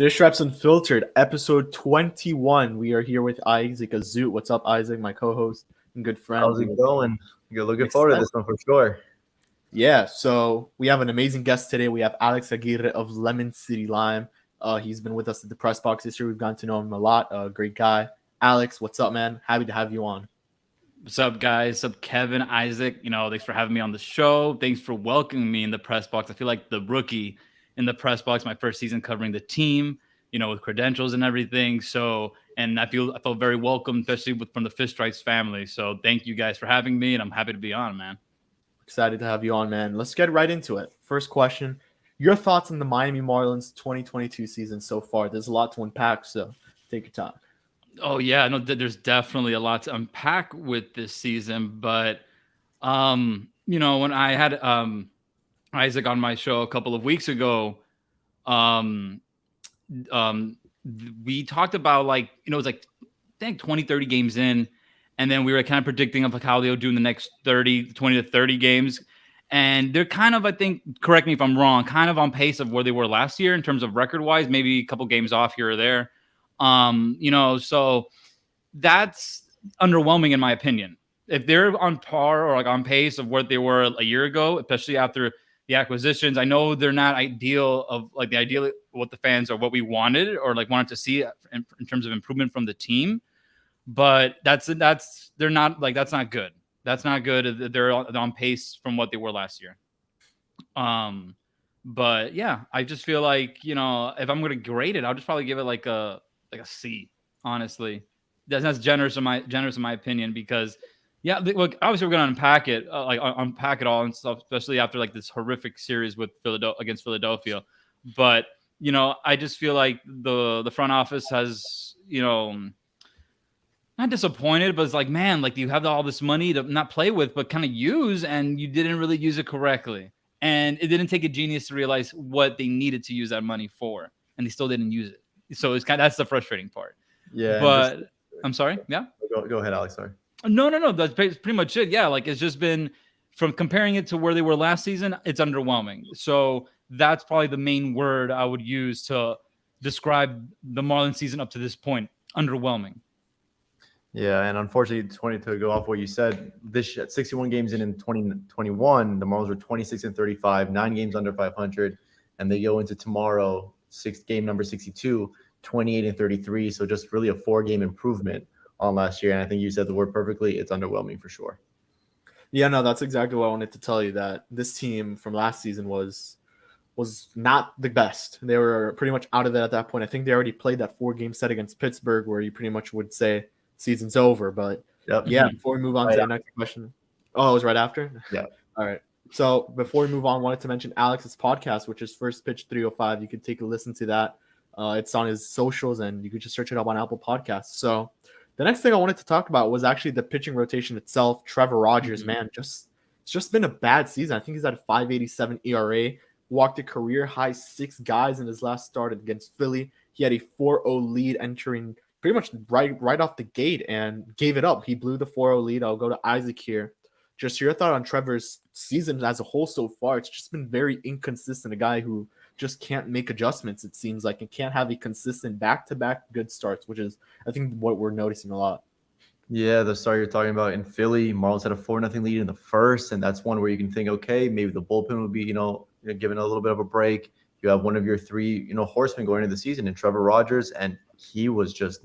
Fish Reps Unfiltered, episode 21. We are here with Isaac Azoot. What's up, Isaac, my co-host and good friend? How's it going? You're looking Next forward to step. this one for sure. Yeah, so we have an amazing guest today. We have Alex Aguirre of Lemon City Lime. He's been with us at the press box this year. We've gotten to know him a lot. Great guy. Alex, what's up, man? Happy to have you on. What's up, guys? What's up, Kevin, Isaac? Thanks for having me on the show. Thanks for welcoming me in the press box. I feel like the rookie in the press box, my first season covering the team, with credentials and everything. So, and I felt very welcome, especially from the Fish Strikes family. So thank you guys for having me, and I'm happy to be on, man. Excited to have you on, man. Let's get right into it. First question, your thoughts on the Miami Marlins 2022 season so far? There's a lot to unpack, so take your time. Oh yeah, no, there's definitely a lot to unpack with this season, but when I had Isaac on my show a couple of weeks ago, we talked about it was like I think 20, 30 games in, and then we were kind of predicting of how they'll do in the next 20 to 30 games. And they're kind of, I think, correct me if I'm wrong, kind of on pace of where they were last year in terms of record-wise, maybe a couple games off here or there. So that's underwhelming in my opinion. If they're on par or on pace of what they were a year ago, especially after the acquisitions, I know they're not ideal of the ideal what the fans or what we wanted or wanted to see in terms of improvement from the team. But that's they're not that's not good. That's not good. They're on pace from what they were last year. But yeah, I just feel like, if I'm going to grade it, I'll just probably give it like a C, honestly. That's generous in my opinion, because yeah, look, obviously we're going to unpack it, unpack it all and stuff, especially after this horrific series with against Philadelphia. But, I just feel like the front office has, not disappointed, but it's man, you have all this money to not play with, but kind of use, and you didn't really use it correctly. And it didn't take a genius to realize what they needed to use that money for, and they still didn't use it. So it's that's the frustrating part. Yeah, but I'm sorry. Yeah. Go ahead, Alex. Sorry. No. That's pretty much it. Yeah, it's just been from comparing it to where they were last season, it's underwhelming. So that's probably the main word I would use to describe the Marlins season up to this point: underwhelming. Yeah, and unfortunately, to go off what you said, this 61 games in 2021, the Marlins were 26-35, 9 games under 500, and they go into tomorrow, game number 62, 28-33. So just really a 4-game improvement on last year. And I think you said the word perfectly. It's underwhelming for sure. Yeah, no, that's exactly what I wanted to tell you, that this team from last season was not the best. They were pretty much out of it at that point. I think they already played that 4-game set against Pittsburgh where you pretty much would say season's over. But yeah, before we move on to the next question. Oh, it was right after? Yeah. All right. So before we move on, I wanted to mention Alex's podcast, which is First Pitch 305. You could take a listen to that. It's on his socials, and you could just search it up on Apple Podcasts. So the next thing I wanted to talk about was actually the pitching rotation itself. Trevor Rogers, man, it's just been a bad season. I think he's at a 5.87 ERA, walked a career-high 6 guys in his last start against Philly. He had a 4-0 lead entering pretty much right off the gate and gave it up. He blew the 4-0 lead. I'll go to Isaac here. Just your thought on Trevor's season as a whole so far. It's just been very inconsistent. A guy who just can't make adjustments, it seems like, and can't have a consistent back-to-back good starts, which is, I think, what we're noticing a lot. Yeah, the start you're talking about in Philly, Marlins had a 4-0 lead in the first, and that's one where you can think, okay, maybe the bullpen would be, given a little bit of a break. You have one of your 3, horsemen going into the season in Trevor Rogers, and he was just,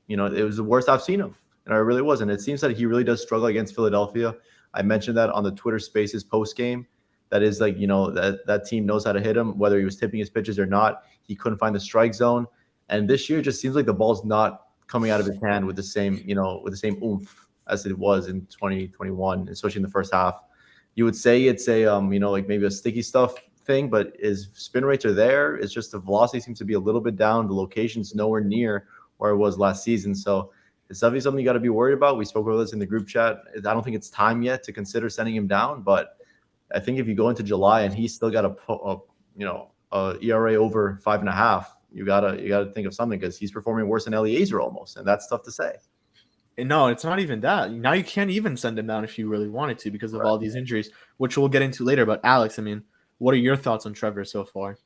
it was the worst I've seen him. And it really was. And it seems that he really does struggle against Philadelphia. I mentioned that on the Twitter Spaces post game. That is that team knows how to hit him, whether he was tipping his pitches or not. He couldn't find the strike zone. And this year it just seems like the ball's not coming out of his hand with the same oomph as it was in 2021, especially in the first half. You would say it's a, maybe a sticky stuff thing, but his spin rates are there. It's just the velocity seems to be a little bit down. The location's nowhere near where it was last season. So it's definitely something you got to be worried about. We spoke about this in the group chat. I don't think it's time yet to consider sending him down, but I think if you go into July and he's still got a ERA over 5.5, you gotta think of something, because he's performing worse than Eliezer almost, and that's tough to say. And no, it's not even that. Now you can't even send him down if you really wanted to because of all these injuries, which we'll get into later. But Alex, I mean, what are your thoughts on Trevor so far?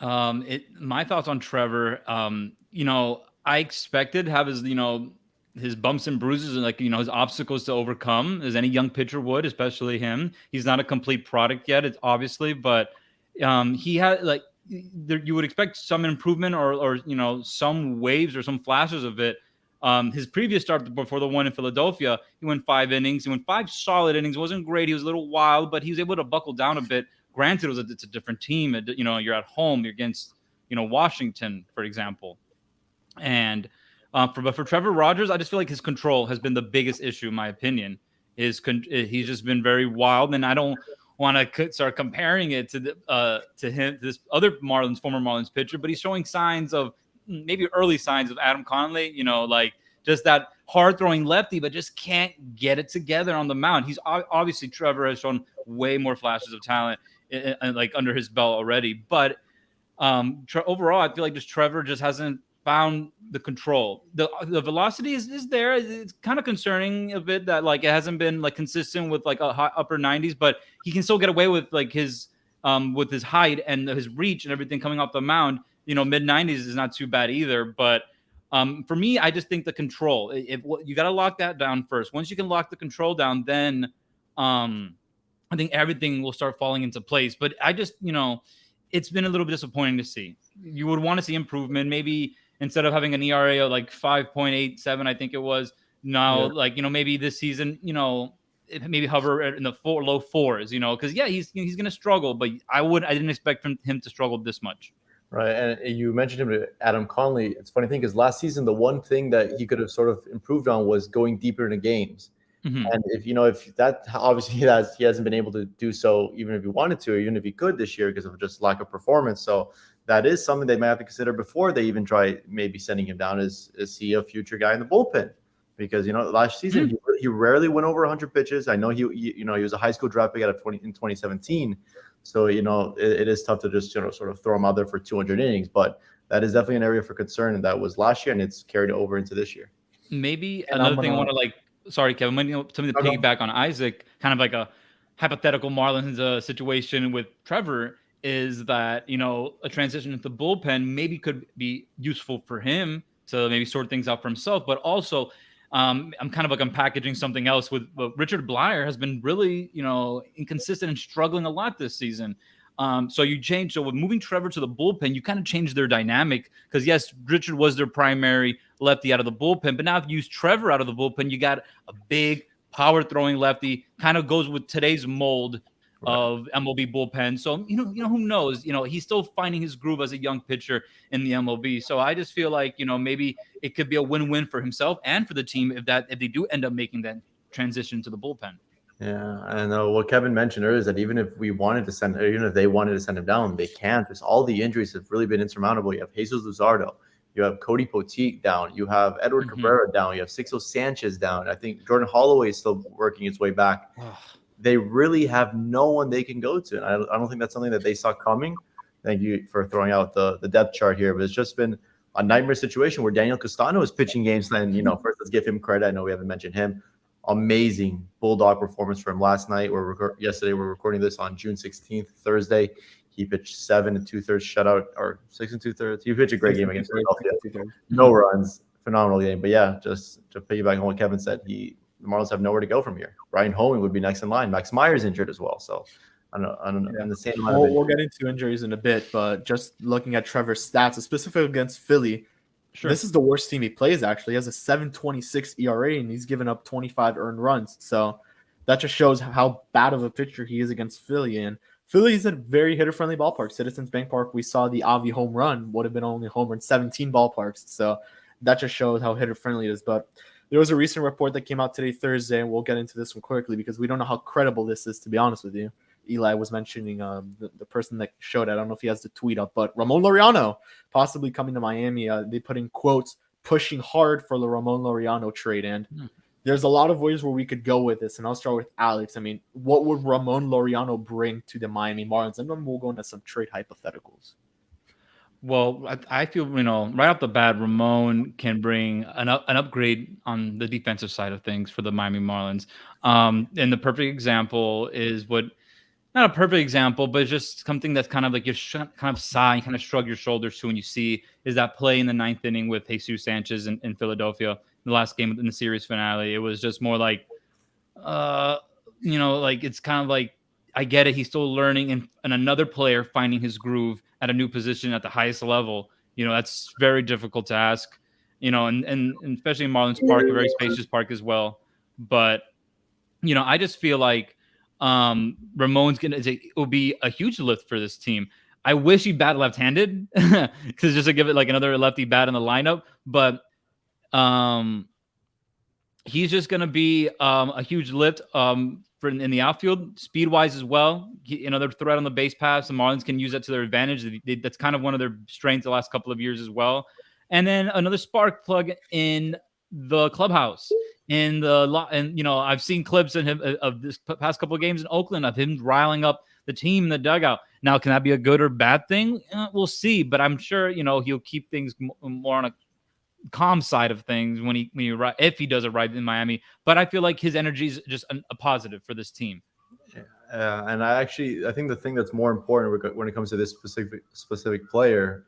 My thoughts on Trevor. I expected to have his bumps and bruises and his obstacles to overcome, as any young pitcher would, especially him. He's not a complete product yet, it's obviously, but he had you would expect some improvement or some waves or some flashes of it. His previous start before the one in Philadelphia, he went 5 innings. He went 5 solid innings. It wasn't great. He was a little wild, but he was able to buckle down a bit. Granted, it's a different team. You're at home. You're against Washington, for example. And for Trevor Rogers, I just feel like his control has been the biggest issue, in my opinion. He's just been very wild, and I don't want to start comparing it to this other former Marlins pitcher, but he's showing signs of maybe early signs of Adam Connolly. Just that hard throwing lefty, but just can't get it together on the mound. He's obviously Trevor has shown way more flashes of talent under his belt already, but overall, I feel like Trevor just hasn't found the control. The velocity is there. It's kind of concerning a bit that it hasn't been consistent with a high upper 90s, but he can still get away with his height and his reach and everything coming off the mound. Mid 90s is not too bad either. But for me, I just think the control. If you got to lock that down first. Once you can lock the control down, then I think everything will start falling into place. But I just it's been a little bit disappointing to see. You would want to see improvement. Maybe instead of having an ERA of 5.87, I think it was now, maybe this season, maybe hover in the low fours, because he's going to struggle, but I didn't expect him to struggle this much. Right. And you mentioned him, Adam Connolly. It's a funny thing because last season, the one thing that he could have sort of improved on was going deeper into games. Mm-hmm. And if that, obviously he hasn't been able to do so, even if he wanted to, or even if he could this year because of just lack of performance. So that is something they might have to consider before they even try maybe sending him down. Is he a future guy in the bullpen? Because last season he rarely went over 100 pitches. I know he was a high school draft pick in 2017. So it is tough to just sort of throw him out there for 200 innings. But that is definitely an area for concern, and that was last year, and it's carried over into this year. Maybe another thing I want to sorry, Kevin, something to piggyback on Isaac, kind of like a hypothetical Marlins situation with Trevor, is that a transition into the bullpen maybe could be useful for him to maybe sort things out for himself, but also I'm kind of packaging something else with Richard Bleier has been really inconsistent and struggling a lot this season. So with moving Trevor to the bullpen, you kind of change their dynamic because yes, Richard was their primary lefty out of the bullpen, but now if you use Trevor out of the bullpen, you got a big power throwing lefty, kind of goes with today's mold of MLB bullpen. So, who knows, he's still finding his groove as a young pitcher in the MLB. So I just feel like, maybe it could be a win-win for himself and for the team if they do end up making that transition to the bullpen. Yeah, and what Kevin mentioned earlier is that even if they wanted to send him down, they can't. Because all the injuries have really been insurmountable. You have Jesus Luzardo, you have Cody Poteet down, you have Edward Cabrera down, you have Sixto Sanchez down. I think Jordan Holloway is still working his way back. They really have no one they can go to, and I don't think that's something that they saw coming. Thank you for throwing out the depth chart here, but it's just been a nightmare situation where Daniel Castano is pitching games. And first let's give him credit. I know we haven't mentioned him. Amazing Bulldog performance from last night. Yesterday we're recording this on June 16th, Thursday. He pitched 7 2/3 shutout, or 6 2/3. He pitched a great game against Philadelphia. No runs, phenomenal game. But yeah, just to piggyback on what Kevin said, the Marlins have nowhere to go from here. Ryan Hoeing would be next in line. Max Meyer's injured as well. So I don't know. And the same we'll get into injuries in a bit, but just looking at Trevor's stats, specifically against Philly. Sure. This is the worst team he plays, actually. He has a 7.26 ERA, and he's given up 25 earned runs. So that just shows how bad of a pitcher he is against Philly. And Philly is a very hitter-friendly ballpark. Citizens Bank Park, we saw the Avi home run, would have been only a home run 17 ballparks. So that just shows how hitter-friendly it is. But there was a recent report that came out today, Thursday, and we'll get into this one quickly because we don't know how credible this is, to be honest with you. Eli was mentioning the person that showed it. I don't know if he has the tweet up, but Ramón Laureano possibly coming to Miami. They put in quotes, pushing hard for the Ramón Laureano trade. And there's a lot of ways where we could go with this. And I'll start with Alex. I mean, what would Ramón Laureano bring to the Miami Marlins? And then we'll go into some trade hypotheticals. Well, I feel, right off the bat, Ramon can bring an upgrade on the defensive side of things for the Miami Marlins. And the perfect example is not a perfect example, but just something that's kind of like you kind of sigh and kind of shrug your shoulders to when you see is that play in the 9th inning with Jesus Sanchez in Philadelphia, the last game in the series finale. It was just more like, like it's kind of like, I get it. He's still learning, and another player finding his groove at a new position at the highest level. That's very difficult to ask, and especially in Marlins Park, a very spacious park as well. But, I just feel like Ramon's it will be a huge lift for this team. I wish he bat left-handed because just to give it like another lefty bat in the lineup, but he's just going to be a huge lift for in the outfield, speed-wise as well. Their threat on the base paths, the Marlins can use that to their advantage. That's kind of one of their strengths the last couple of years as well. And then another spark plug in the clubhouse. I've seen clips of him of this past couple of games in Oakland of him riling up the team in the dugout. Now, can that be a good or bad thing? We'll see. But I'm sure he'll keep things more on a calm side of things if he does it right in Miami. But I feel like his energy is just a positive for this team. And I think the thing that's more important when it comes to this specific player,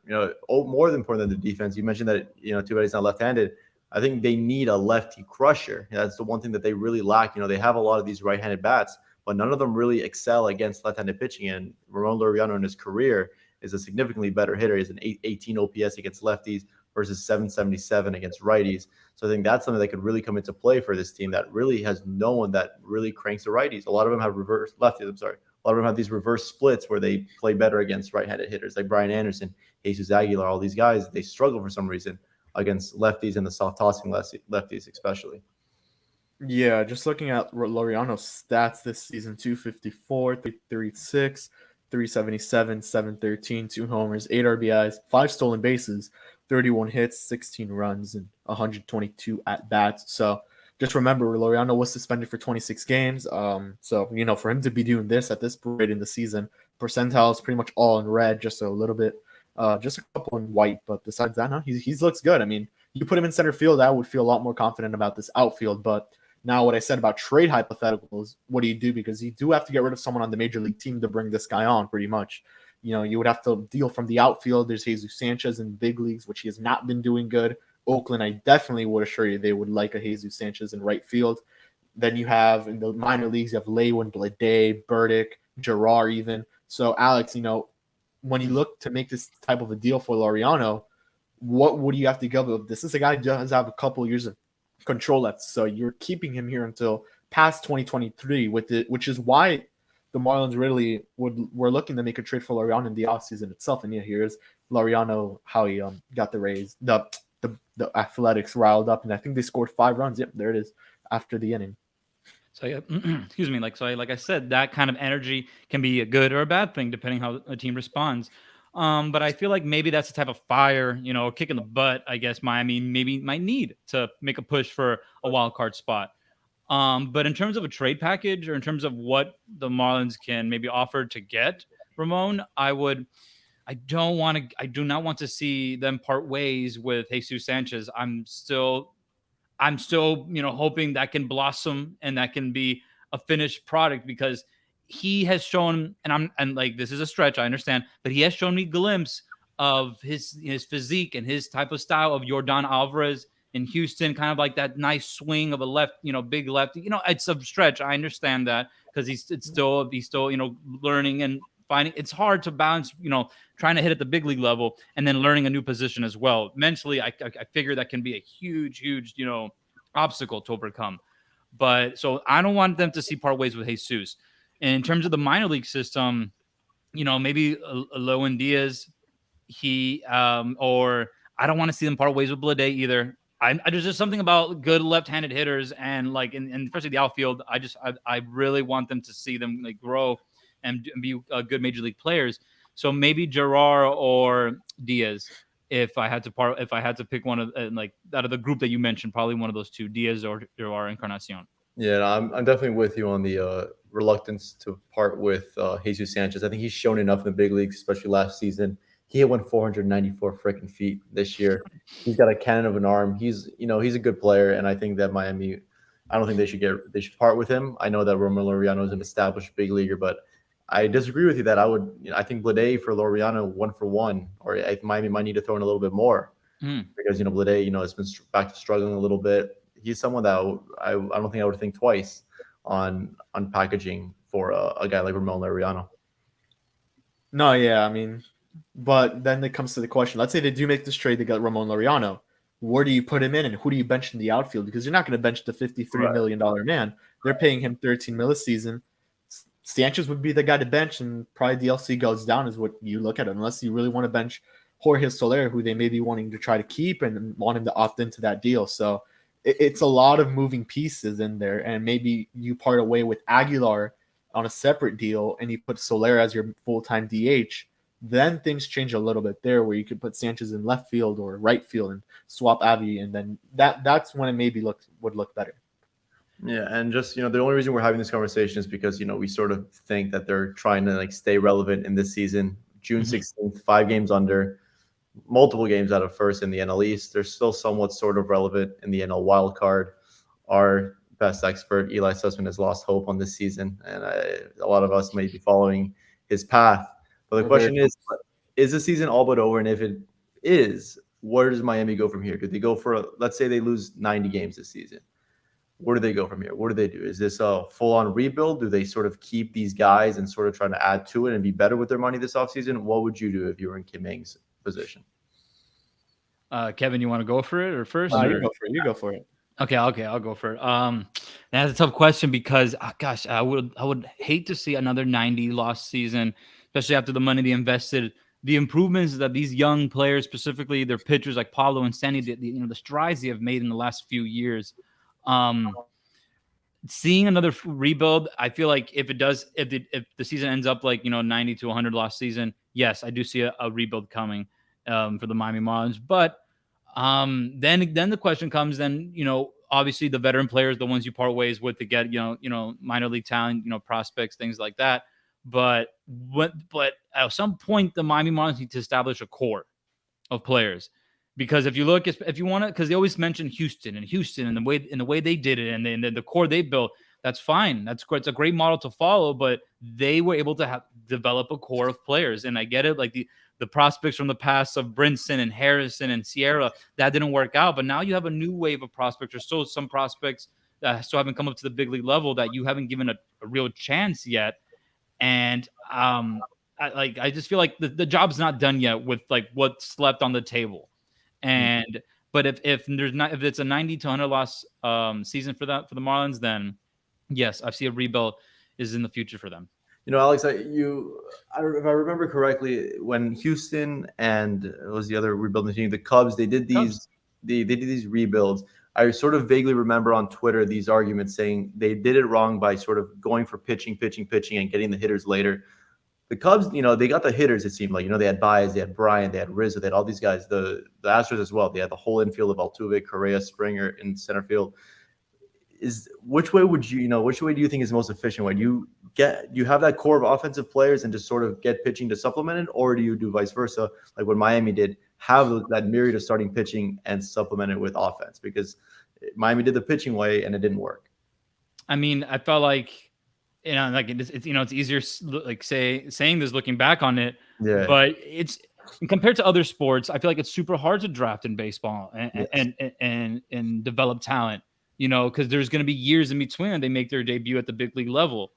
more than important than the defense. You mentioned that too bad he's not left-handed. I think they need a lefty crusher. That's the one thing that they really lack. They have a lot of these right-handed bats, but none of them really excel against left-handed pitching. And Ramón Laureano in his career is a significantly better hitter. He's an 18 OPS against lefties versus 777 against righties. So I think that's something that could really come into play for this team that really has no one that really cranks the righties. A lot of them have lefties. A lot of them have these reverse splits where they play better against right-handed hitters like Brian Anderson, Jesus Aguilar, all these guys. They struggle for some reason against lefties and the soft tossing lefties especially. Yeah, just looking at Laureano's stats this season: 254, 336, 377, 713, 2 homers, 8 RBIs, 5 stolen bases, 31 hits, 16 runs, and 122 at-bats. So just remember, Laureano was suspended for 26 games. So, for him to be doing this at this point in the season, percentile is pretty much all in red, just a little bit, just a couple in white. But besides that, no, he looks good. I mean, you put him in center field, I would feel a lot more confident about this outfield. But now what I said about trade hypotheticals, what do you do? Because you do have to get rid of someone on the major league team to bring this guy on pretty much. You would have to deal from the outfield. There's Jesus Sanchez in big leagues, which he has not been doing good. Oakland, I definitely would assure you they would like a Jesus Sanchez in right field. Then you have in the minor leagues, you have Lewin, Bladee, Burdick, Gerard even. So, Alex, when you look to make this type of a deal for Laureano, what would you have to go with? This is a guy who does have a couple of years of control left. So you're keeping him here until past 2023 which is why the Marlins really were looking to make a trade for Laureano in the offseason itself. And here's Laureano, how he got the Rays, the Athletics riled up, and I think they scored 5 runs. Yep, there it is after the inning. So yeah, excuse me. Like I said, that kind of energy can be a good or a bad thing depending how a team responds. But I feel like maybe that's the type of fire, a kick in the butt, I guess Miami maybe might need to make a push for a wild card spot. But in terms of a trade package or in terms of what the Marlins can maybe offer to get Ramon, I do not want to see them part ways with Jesus Sanchez. I'm still, hoping that can blossom and that can be a finished product, because he has shown, and like, this is a stretch, I understand, but he has shown me a glimpse of his physique and his type of style of Yordan Alvarez in Houston, kind of like that nice swing of a left, big left. It's a stretch. I understand that, because he's still learning and finding. It's hard to balance, trying to hit at the big league level and then learning a new position as well. Mentally, I figure that can be a huge, obstacle to overcome. But so I don't want them to see part ways with Jesus. And in terms of the minor league system, maybe Lewin Diaz, or I don't want to see them part ways with Bladee either. There's just something about good left-handed hitters and and especially the outfield. I really want them to see them grow and be good major league players. So maybe Gerard or Diaz. If I had to pick one of out of the group that you mentioned, probably one of those two, Diaz or Gerard Encarnacion. Yeah, I'm definitely with you on the reluctance to part with Jesus Sanchez. I think he's shown enough in the big leagues, especially last season. He went 494 freaking feet this year. He's got a cannon of an arm. He's a good player, and I think that Miami, I don't think they should part with him. I know that Ramón Laureano is an established big leaguer, but I disagree with you that I think Bladee for Laureano 1-for-1, or Miami might need to throw in a little bit more because, Bladee, has been back to struggling a little bit. He's someone that I don't think I would think twice on packaging for a guy like Ramón Laureano. No, yeah, I mean, but then it comes to the question. Let's say they do make this trade to get Ramón Laureano. Where do you put him in, and who do you bench in the outfield? Because you're not going to bench the $53 million man. They're paying him $13 million a season. Sanchez would be the guy to bench, and probably DLC goes down is what you look at, unless you really want to bench Jorge Soler, who they may be wanting to try to keep and want him to opt into that deal. So it's a lot of moving pieces in there, and maybe you part away with Aguilar on a separate deal and you put Soler as your full-time DH. Then things change a little bit there, where you could put Sanchez in left field or right field and swap Avi, and then that's when it maybe would look better. Yeah, and just the only reason we're having this conversation is because we sort of think that they're trying to stay relevant in this season. June 16th, 5 games under, multiple games out of first in the NL East. They're still somewhat sort of relevant in the NL wild card. Our best expert, Eli Sussman, has lost hope on this season, and a lot of us may be following his path. But the question is the season all but over? And if it is, where does Miami go from here? Do they go for let's say they lose 90 games this season? Where do they go from here? What do they do? Is this a full-on rebuild? Do they sort of keep these guys and sort of try to add to it and be better with their money this offseason? What would you do if you were in Kim Ng's position? Kevin, you want to go for it or first? You go for it. Okay, I'll go for it. That's a tough question because, gosh, I would hate to see another 90 loss season, especially after the money they invested. The improvements that these young players, specifically their pitchers like Pablo and Sandy, the strides they have made in the last few years. Seeing another rebuild, I feel like if the season ends up like 90 to 100 loss season, yes, I do see a rebuild coming for the Miami Marlins. But then the question comes, then obviously the veteran players, the ones you part ways with to get minor league talent, prospects, things like that. But at some point the Miami Marlins need to establish a core of players. Because if you want to, because they always mention Houston and the way they did it and the core they built, that's fine. That's great. It's a great model to follow, but they were able to develop a core of players. And I get it. Like the prospects from the past of Brinson and Harrison and Sierra, that didn't work out. But now you have a new wave of prospects. There's still some prospects that still haven't come up to the big league level that you haven't given a real chance yet. And I just feel like the job's not done yet with like what's left on the table. And but if it's a 90 to 100 loss season for the Marlins, then yes, I see a rebuild is in the future for them. Alex, if I remember correctly, when Houston and it was the other rebuilding team, the Cubs, they did these rebuilds. I sort of vaguely remember on Twitter these arguments saying they did it wrong by sort of going for pitching, and getting the hitters later. The Cubs, they got the hitters, it seemed like. They had Baez, they had Bryant, they had Rizzo, they had all these guys. The Astros as well. They had the whole infield of Altuve, Correa, Springer in center field. Which way do you think is the most efficient way? Do you have that core of offensive players and just sort of get pitching to supplement it, or do you do vice versa, like what Miami did, have that myriad of starting pitching and supplement it with offense? Because Miami did the pitching way and it didn't work. I mean, I felt like it's easier like saying this looking back on it, but it's compared to other sports. I feel like it's super hard to draft in baseball and develop talent, because there's going to be years in between and they make their debut at the big league level.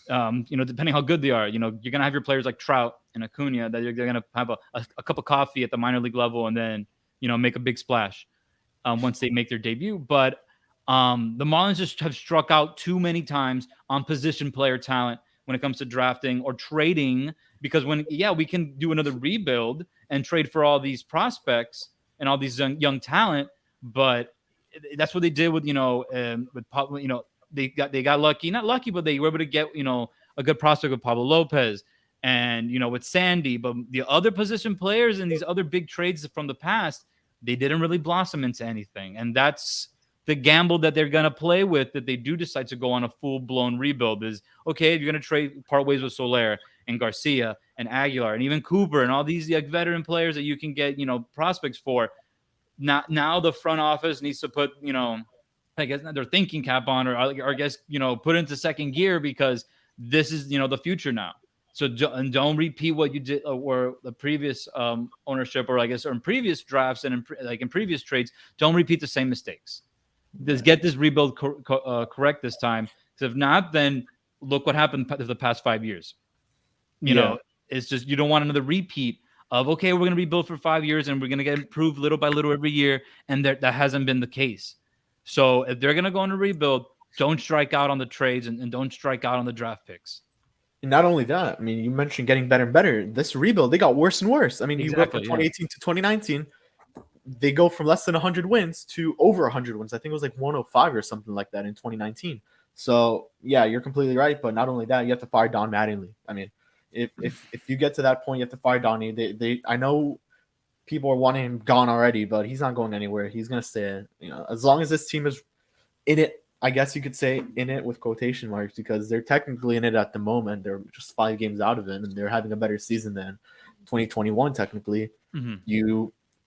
Depending how good they are, you're going to have your players like Trout and Acuna that they're going to have a cup of coffee at the minor league level and then, make a big splash once they make their debut. But the Marlins just have struck out too many times on position player talent when it comes to drafting or trading, because we can do another rebuild and trade for all these prospects and all these young talent, but that's what they did with they got lucky, not lucky, but they were able to get a good prospect with Pablo Lopez and with Sandy, but the other position players and these other big trades from the past, they didn't really blossom into anything, and that's the gamble that they're going to play with, that they do decide to go on a full-blown rebuild, is, okay, if you're going to part ways with Soler and Garcia and Aguilar and even Cooper and all these veteran players that you can get, prospects for, now the front office needs to put, I guess their thinking cap on, or I guess, put into second gear, because this is, the future now. So don't repeat what you did or the previous ownership, or I guess, or in previous drafts and in previous trades. Don't repeat the same mistakes. Just get this rebuild correct this time. Because if not, then look what happened the past 5 years. You know, it's just you don't want another repeat of, okay, we're going to rebuild for 5 years and we're going to get improved little by little every year. And that hasn't been the case. So if they're going to go on a rebuild, don't strike out on the trades and don't strike out on the draft picks. And not only that, I mean, you mentioned getting better and better. This rebuild, they got worse and worse. I mean, you go from 2018 to 2019, they go from less than 100 wins to over 100 wins. I think it was like 105 or something like that in 2019. So, yeah, you're completely right. But not only that, you have to fire Don Mattingly. I mean, if you get to that point, you have to fire Donnie. I know people are wanting him gone already, but he's not going anywhere. He's going to stay. You know, as long as this team is in it, I guess you could say in it with quotation marks, because they're technically in it at the moment. They're just 5 games out of it, and they're having a better season than 2021 technically.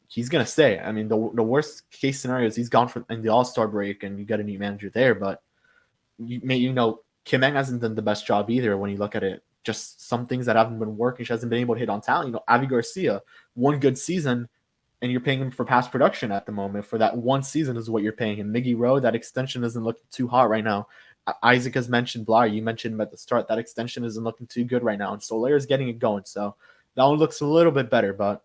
He's gonna stay. I mean, the worst case scenario is he's gone in the All-Star break, and you got a new manager there. But Kim Eng hasn't done the best job either. When you look at it, just some things that haven't been working. She hasn't been able to hit on talent. You know, Avi Garcia, one good season, and you're paying him for past production at the moment. For that one season is what you're paying him. Miggy Rowe, that extension isn't looking too hot right now. Isaac has mentioned Bladee. You mentioned him at the start. That extension isn't looking too good right now. And Solaire's getting it going. So that one looks a little bit better. But,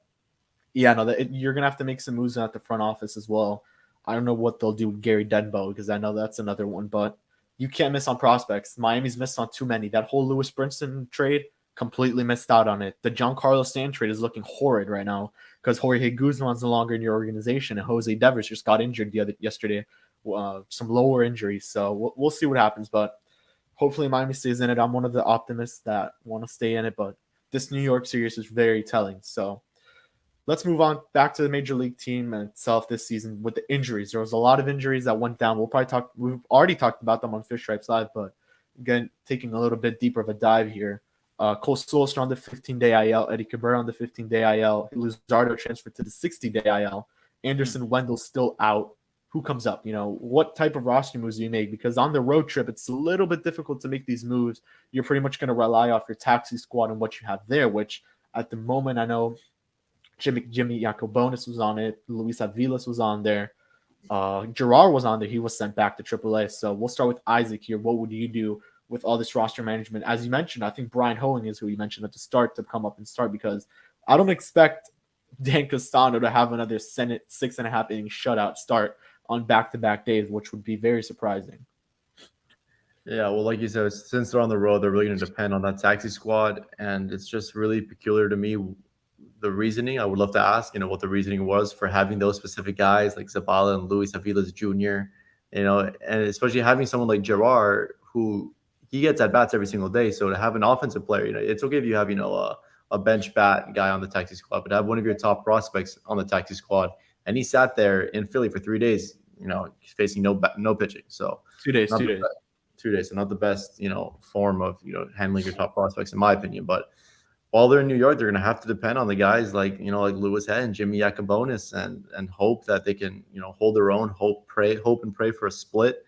yeah, no, you're going to have to make some moves at the front office as well. I don't know what they'll do with Gary Denbo, because I know that's another one. But you can't miss on prospects. Miami's missed on too many. That whole Lewis Brinson trade, completely missed out on it. The Giancarlo Stanton trade is looking horrid right now, because Jorge Guzman's no longer in your organization, and Jose Devers just got injured yesterday, some lower injuries. So we'll see what happens, but hopefully Miami stays in it. I'm one of the optimists that want to stay in it, but this New York series is very telling. So let's move on back to the Major League team itself this season with the injuries. There was a lot of injuries that went down. We've already talked about them on Fish Stripes Live, but again, taking a little bit deeper of a dive here. Cole Sulster on the 15-day IL, Eddie Cabrera on the 15-day IL, Luzardo transferred to the 60-day IL, Anderson Wendell still out. Who comes up? You know, what type of roster moves do you make? Because on the road trip, it's a little bit difficult to make these moves. You're pretty much going to rely off your taxi squad and what you have there, which at the moment, I know Jimmy Yacobonis was on it, Luis Aviles was on there, Gerard was on there. He was sent back to AAA. So we'll start with Isaac here. What would you do with all this roster management? As you mentioned, I think Brian Hoeing is who you mentioned at the start to come up and start, because I don't expect Dan Castano to have another 6.5 inning shutout start on back-to-back days, which would be very surprising. Yeah, well, like you said, since they're on the road, they're really going to depend on that taxi squad, and it's just really peculiar to me, the reasoning. I would love to ask, what the reasoning was for having those specific guys like Zabala and Luis Aviles Jr., and especially having someone like Gerard, who he gets at bats every single day. So to have an offensive player, it's okay if you have, a bench bat guy on the taxi squad, but have one of your top prospects on the taxi squad. And he sat there in Philly for 3 days, facing no pitching. So 2 days, 2 days. 2 days. So not the best, form of, handling your top prospects, in my opinion. But while they're in New York, they're going to have to depend on the guys like Lewis Head and Jimmy Yacobonis and hope that they can, hold their own, hope and pray for a split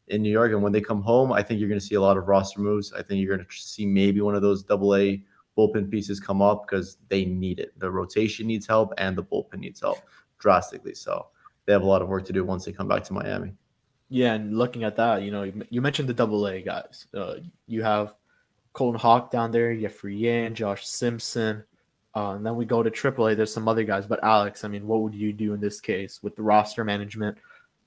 in New York. And when they come home, I think you're going to see a lot of roster moves. I think you're going to see maybe one of those AA bullpen pieces come up, because they need it. The rotation needs help and the bullpen needs help drastically. So they have a lot of work to do once they come back to Miami. Yeah, and looking at that, you mentioned the AA guys. You have Colton Hawk down there, you have Freehan, Josh Simpson, and then we go to AAA. There's some other guys, but Alex, I mean, what would you do in this case with the roster management?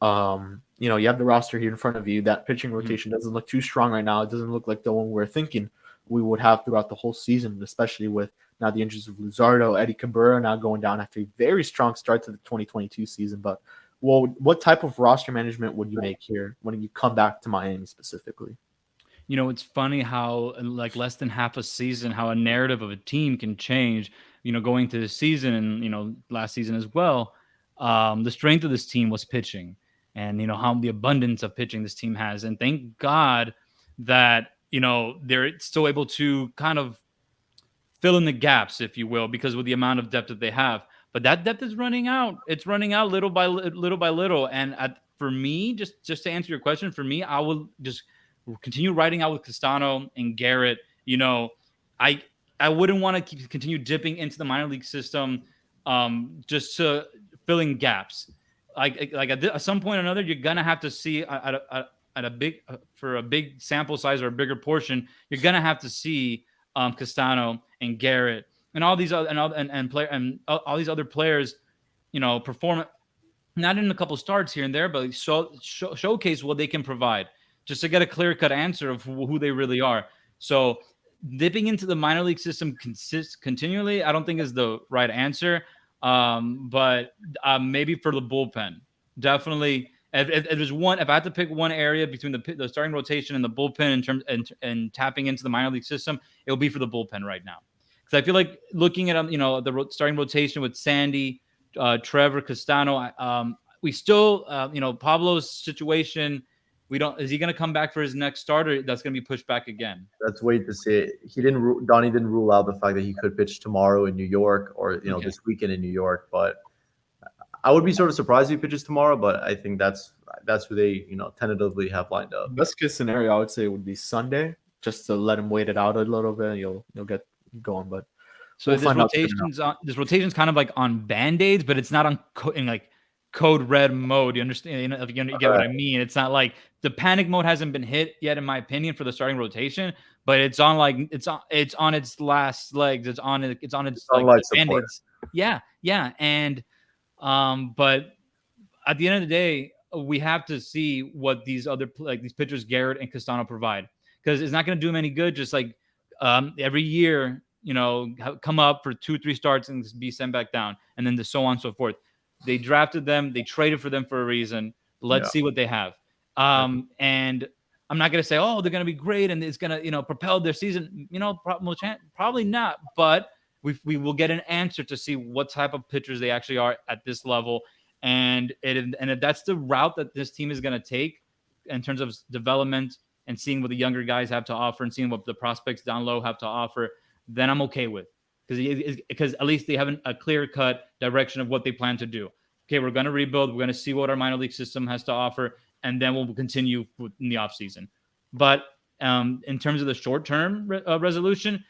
You have the roster here in front of you. That pitching rotation doesn't look too strong right now. It doesn't look like the one we're thinking we would have throughout the whole season, especially with now the injuries of Luzardo, Eddie Cabrera now going down after a very strong start to the 2022 season. But what type of roster management would you make here when you come back to Miami specifically? It's funny how like less than half a season, how a narrative of a team can change, going to the season and, last season as well. The strength of this team was pitching, and, how the abundance of pitching this team has. And thank God that, they're still able to kind of fill in the gaps, if you will, because with the amount of depth that they have. But that depth is running out. It's running out little by little. And for me, just to answer your question, for me, I will just continue riding out with Castano and Garrett. I wouldn't want to continue dipping into the minor league system just to fill in gaps. Like at some point or another, you're gonna have to see at a big for a big sample size or a bigger portion, you're gonna have to see Castano and Garrett and all these other all these other players, perform not in a couple starts here and there, but showcase what they can provide, just to get a clear cut answer of who they really are. So dipping into the minor league system continually, I don't think is the right answer. But maybe for the bullpen, definitely. If there's one, if I had to pick one area between the starting rotation and the bullpen in terms and tapping into the minor league system, it will be for the bullpen right now. Because I feel like looking at the starting rotation with Sandy, Trevor, Castano, we still Pablo's situation. Is he going to come back for his next start, or that's going to be pushed back again? Let's wait to see. Donnie didn't rule out the fact that he could pitch tomorrow in New York or this weekend in New York, but I would be sort of surprised if he pitches tomorrow, but I think that's who they tentatively have lined up. Best case scenario, I would say, would be Sunday, just to let him wait it out a little bit. You'll get going, but so this rotation's kind of like on Band-Aids, but it's not on in like code red mode. You understand? If you get what I mean. It's not like the panic mode hasn't been hit yet, in my opinion, for the starting rotation, but it's on it's on its last legs. It's on its like Band-Aids. Yeah, and but at the end of the day, we have to see what these other these pitchers, Garrett and Castano, provide, because it's not going to do them any good. Just like every year, come up for 2-3 starts and be sent back down, and then so on and so forth. They drafted them, they traded for them for a reason. Let's see what they have. And I'm not going to say, oh, they're going to be great and it's going to, propel their season. Probably not, but we will get an answer to see what type of pitchers they actually are at this level. And if that's the route that this team is going to take in terms of development and seeing what the younger guys have to offer and seeing what the prospects down low have to offer, then I'm okay with. Because at least they have a clear-cut direction of what they plan to do. Okay, we're going to rebuild. We're going to see what our minor league system has to offer, and then we'll continue in the offseason. But in terms of the short-term resolution,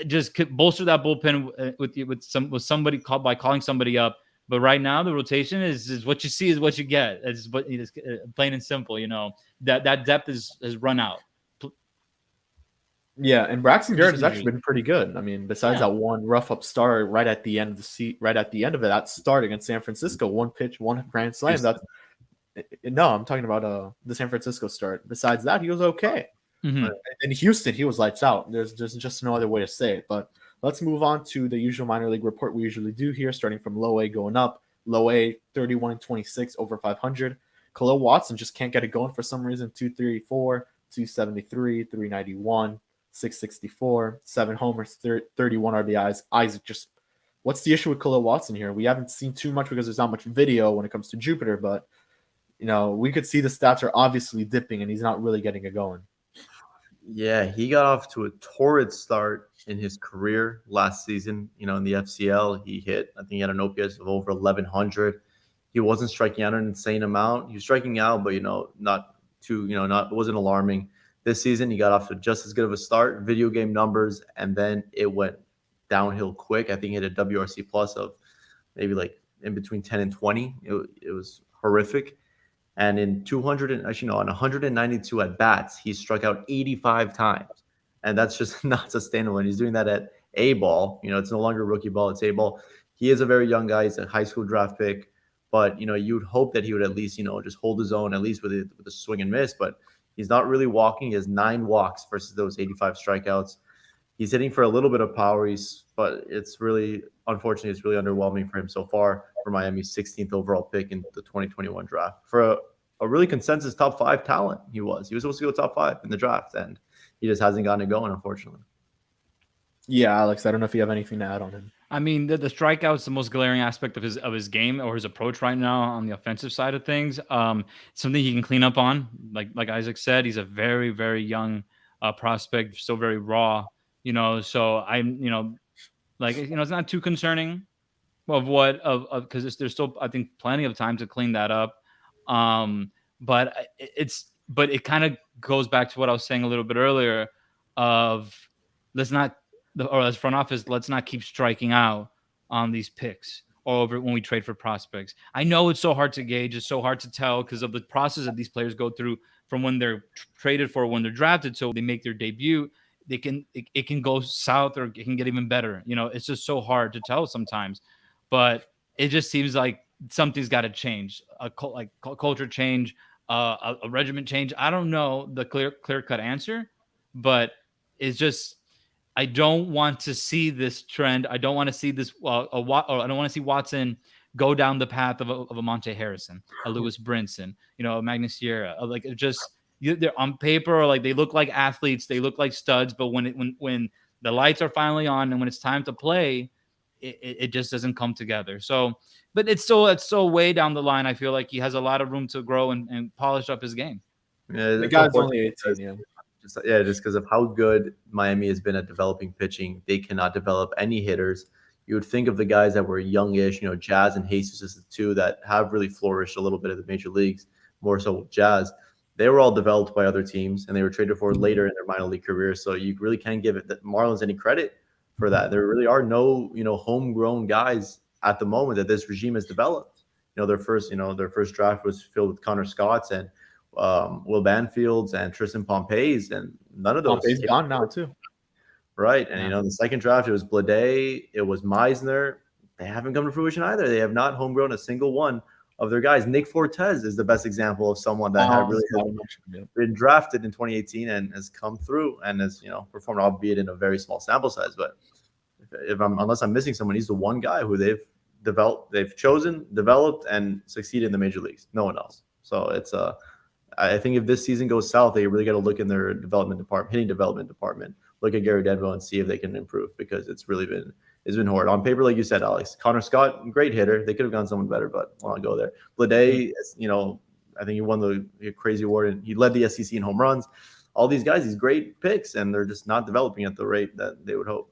just bolster that bullpen with somebody by calling somebody up. But right now, the rotation is what you see is what you get. It's plain and simple. That depth has run out. Yeah, and Braxton Garrett has actually been pretty good. I mean, besides that one rough up start right at the end of that start against San Francisco, one pitch, one grand slam. I'm talking about the San Francisco start. Besides that, he was okay. Mm-hmm. In Houston, he was lights out. There's just no other way to say it. But let's move on to the usual minor league report we usually do here, starting from low A going up. Low A 31-26 over 500. Khalil Watson just can't get it going for some reason. 234, 273, 391. 664, 7 homers, 31 RBIs. Isaac, what's the issue with Khalil Watson here? We haven't seen too much because there's not much video when it comes to Jupiter, but we could see the stats are obviously dipping and he's not really getting it going. Yeah, he got off to a torrid start in his career last season. In the FCL, he hit, I think he had an OPS of over 1,100. He wasn't striking out an insane amount. He was striking out, but not too, it wasn't alarming. This season, he got off to just as good of a start, video game numbers, and then it went downhill quick. I think he had a WRC plus of maybe like in between 10 and 20. It was horrific. And in 192 at bats, he struck out 85 times. And that's just not sustainable. And he's doing that at A ball. It's no longer rookie ball, it's A ball. He is a very young guy. He's a high school draft pick. But, you would hope that he would at least, just hold his own, at least with a swing and miss. But he's not really walking. He has 9 walks versus those 85 strikeouts. He's hitting for a little bit of power, but unfortunately, it's really underwhelming for him so far for Miami's 16th overall pick in the 2021 draft. For a really consensus top 5 talent, he was supposed to go top 5 in the draft, and he just hasn't gotten it going, unfortunately. Yeah, Alex, I don't know if you have anything to add on him. I mean, the strikeout is the most glaring aspect of his game or his approach right now on the offensive side of things. Something he can clean up on. Like Isaac said, he's a very, very young prospect, still very raw. So I'm, it's not too concerning because there's still, I think, plenty of time to clean that up. But it kind of goes back to what I was saying a little bit earlier of let's not as front office, let's not keep striking out on these picks or over when we trade for prospects. I know it's so hard to gauge. It's so hard to tell because of the process that these players go through from when they're traded for when they're drafted. So they make their debut. It can go south or it can get even better. It's just so hard to tell sometimes, but it just seems like something's got to change, culture change, a regiment change. I don't know the clear cut answer, but it's just I don't want to see this trend. I don't want to see this. I don't want to see Watson go down the path of a Monte Harrison, a Lewis Brinson, a Magnus Sierra. Like it just they're on paper, like they look like athletes, they look like studs, but when the lights are finally on and when it's time to play, it just doesn't come together. So, but it's so way down the line. I feel like he has a lot of room to grow and polish up his game. Yeah, The guy's only 18. Yeah. Just because of how good Miami has been at developing pitching, they cannot develop any hitters. You would think of the guys that were youngish, Jazz and Jesus is the two that have really flourished a little bit in the major leagues, more so with Jazz. They were all developed by other teams, and they were traded for later in their minor league careers. So you really can't give the Marlins any credit for that. There really are no, homegrown guys at the moment that this regime has developed. Their first draft was filled with Connor Scotts and Will Banfields and Tristan Pompey's, and none of those. Pompey's gone now too. Right. And, the second draft, it was Bladee, it was Meisner. They haven't come to fruition either. They have not homegrown a single one of their guys. Nick Fortes is the best example of someone that had really been drafted in 2018 and has come through and has, performed, albeit in a very small sample size. But unless I'm missing someone, he's the one guy who they've chosen, developed, and succeeded in the major leagues. No one else. So it's I think if this season goes south, they really got to look in their hitting development department. Look at Gary Denbo and see if they can improve because it's been horrid. On paper, like you said, Alex, Connor Scott, great hitter. They could have gone someone better, but I want to go there. Bladee, I think he won the crazy award and he led the SEC in home runs. All these guys, these great picks, and they're just not developing at the rate that they would hope.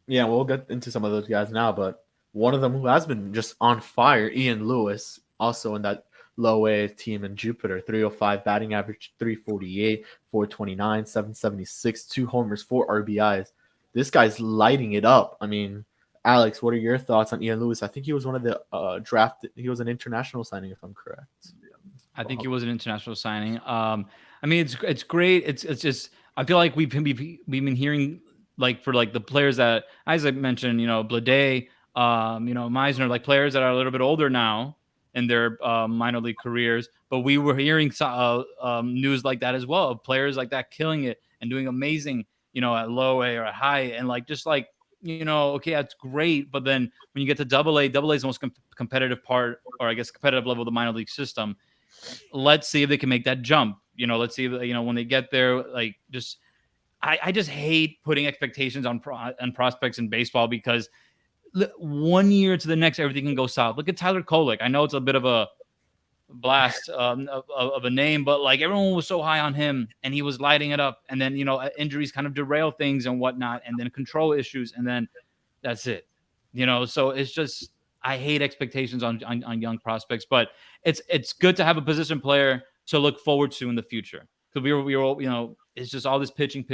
Yeah, we'll get into some of those guys now, but one of them who has been just on fire, Ian Lewis, also in that low A team in Jupiter, 305 batting average, 348, 429, 776, 2 homers, 4 RBIs. This guy's lighting it up. I mean, Alex, what are your thoughts on Ian Lewis? I think he was one of the he was an international signing, if I'm correct. I think he was an international signing. I mean, it's great. It's just I feel like we've been hearing for the players that, as I mentioned, Bladee, Meisner, like players that are a little bit older now in their minor league careers, but we were hearing news like that as well of players like that killing it and doing amazing, at low A or at high, and okay, that's great, but then when you get to double A is the most competitive part, or I guess competitive level of the minor league system. Let's see if they can make that jump. Let's see if when they get there, I just hate putting expectations on prospects in baseball because 1 year to the next, everything can go south. Look at Tyler Kolek. I know it's a bit of a blast of a name, but everyone was so high on him and he was lighting it up. And then, injuries kind of derail things and whatnot, and then control issues. And then that's it, so it's just, I hate expectations on young prospects, but it's good to have a position player to look forward to in the future. Because we were, it's just all this pitching,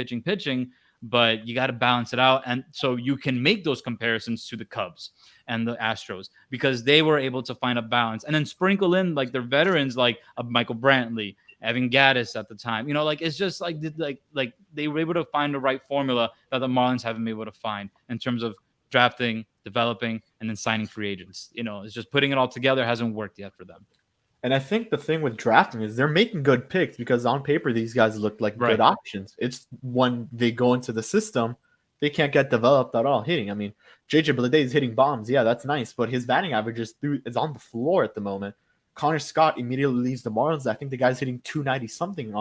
but you got to balance it out. And so you can make those comparisons to the Cubs and the Astros because they were able to find a balance and then sprinkle in their veterans like Michael Brantley, Evan Gaddis at the time. It's just like they were able to find the right formula that the Marlins haven't been able to find in terms of drafting, developing, and then signing free agents. It's just putting it all together hasn't worked yet for them. And I think the thing with drafting is they're making good picks because on paper, these guys look like good options. It's when they go into the system, they can't get developed at all hitting. I mean, JJ Bladee is hitting bombs. Yeah, that's nice. But his batting average is on the floor at the moment. Connor Scott immediately leaves the Marlins. I think the guy's hitting 290 something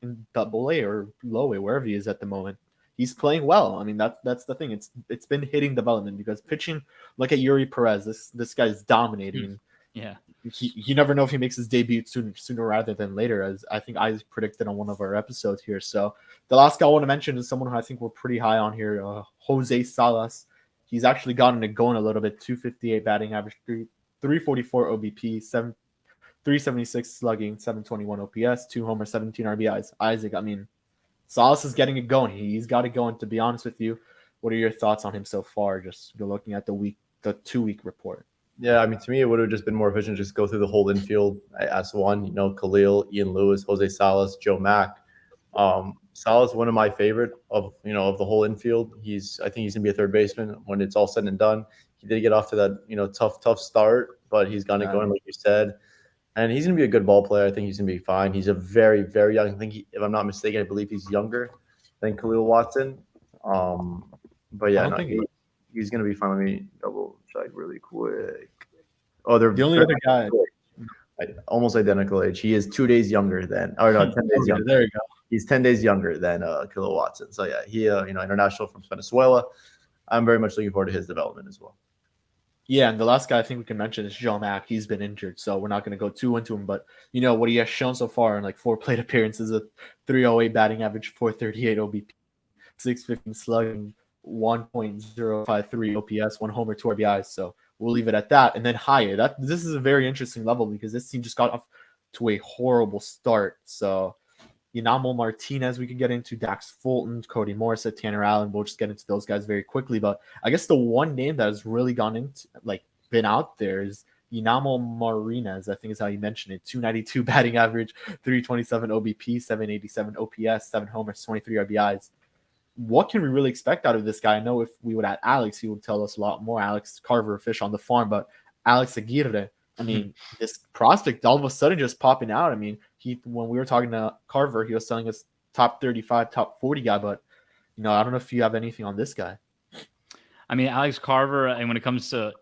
in double A or low A, wherever he is at the moment. He's playing well. I mean, that's the thing. It's been hitting development because pitching, look at Yuri Perez. This guy's dominating. Yeah. You never know if he makes his debut sooner rather than later, as I think I predicted on one of our episodes here. So the last guy I want to mention is someone who I think we're pretty high on here, Jose Salas. He's actually gotten it going a little bit, 258 batting average, 344 OBP, 376 slugging, 721 OPS, 2 homers, 17 RBIs. Isaac, I mean, Salas is getting it going. He's got it going, to be honest with you. what are your thoughts on him so far? Just looking at the 2-week report. Yeah, I mean, to me, it would have just been more efficient to just go through the whole infield as one. Khalil, Ian Lewis, Jose Salas, Joe Mack. Salas, one of my favorite of the whole infield. I think he's gonna be a third baseman when it's all said and done. He did get off to that tough start, but he's got it going, like you said, and he's gonna be a good ball player. I think he's gonna be fine. He's a very, very young. I think if I'm not mistaken, I believe he's younger than Khalil Watson. But yeah, he's gonna be fine. Let me double check really quick. Oh, they're the only other guy. Almost identical age. He is 2 days younger than, 10 days younger. There you go. He's 10 days younger than Khalil Watson. So yeah, he international from Venezuela. I'm very much looking forward to his development as well. Yeah, and the last guy I think we can mention is Joe Mack. He's been injured, so we're not going to go too into him. But what he has shown so far in like 4 plate appearances, a 308 batting average, 438 OBP, 615 slugging, 1.053 OPS, 1 homer, 2 RBIs. So we'll leave it at that. And then higher. This is a very interesting level because this team just got off to a horrible start. So Yamel Martinez, we could get into Dax Fulton, Cody Morissette, Tanner Allen. We'll just get into those guys very quickly. But I guess the one name that has really been out there is Yamel Martinez, I think is how you mentioned it. 292 batting average, 327 OBP, 787 OPS, 7 homers, 23 RBIs. What can we really expect out of this guy? I know if we would add Alex, he would tell us a lot more. Alex Carver, a fish on the farm, but Alex Aguirre, I mean, this prospect all of a sudden just popping out. I mean, when we were talking to Carver, he was telling us top 35, top 40 guy, but I don't know if you have anything on this guy. I mean, Alex Carver, and when it comes to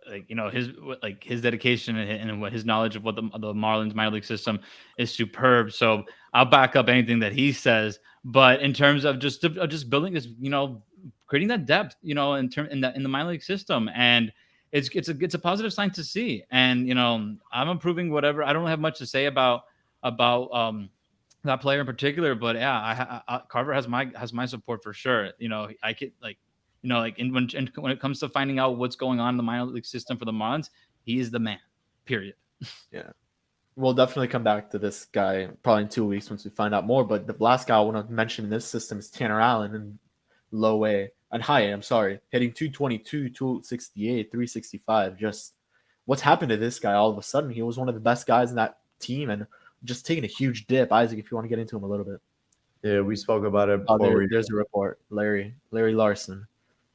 his dedication and what his knowledge of what the Marlins minor league system is superb. So I'll back up anything that he says. But in terms of just building this, creating that depth, in the minor league system, and it's a positive sign to see. And I'm approving whatever. I don't have much to say about that player in particular, but yeah, Carver has my support for sure. I could when it comes to finding out what's going on in the minor league system for the Marlins, he is the man. Period. Yeah. We'll definitely come back to this guy probably in 2 weeks once we find out more. But the last guy I want to mention in this system is Tanner Allen in low A and high A. I'm sorry, hitting 222, 268, 365. Just what's happened to this guy all of a sudden? He was one of the best guys in that team and just taking a huge dip. Isaac, if you want to get into him a little bit. Yeah, we spoke about it before. There's a report. Larry Larson.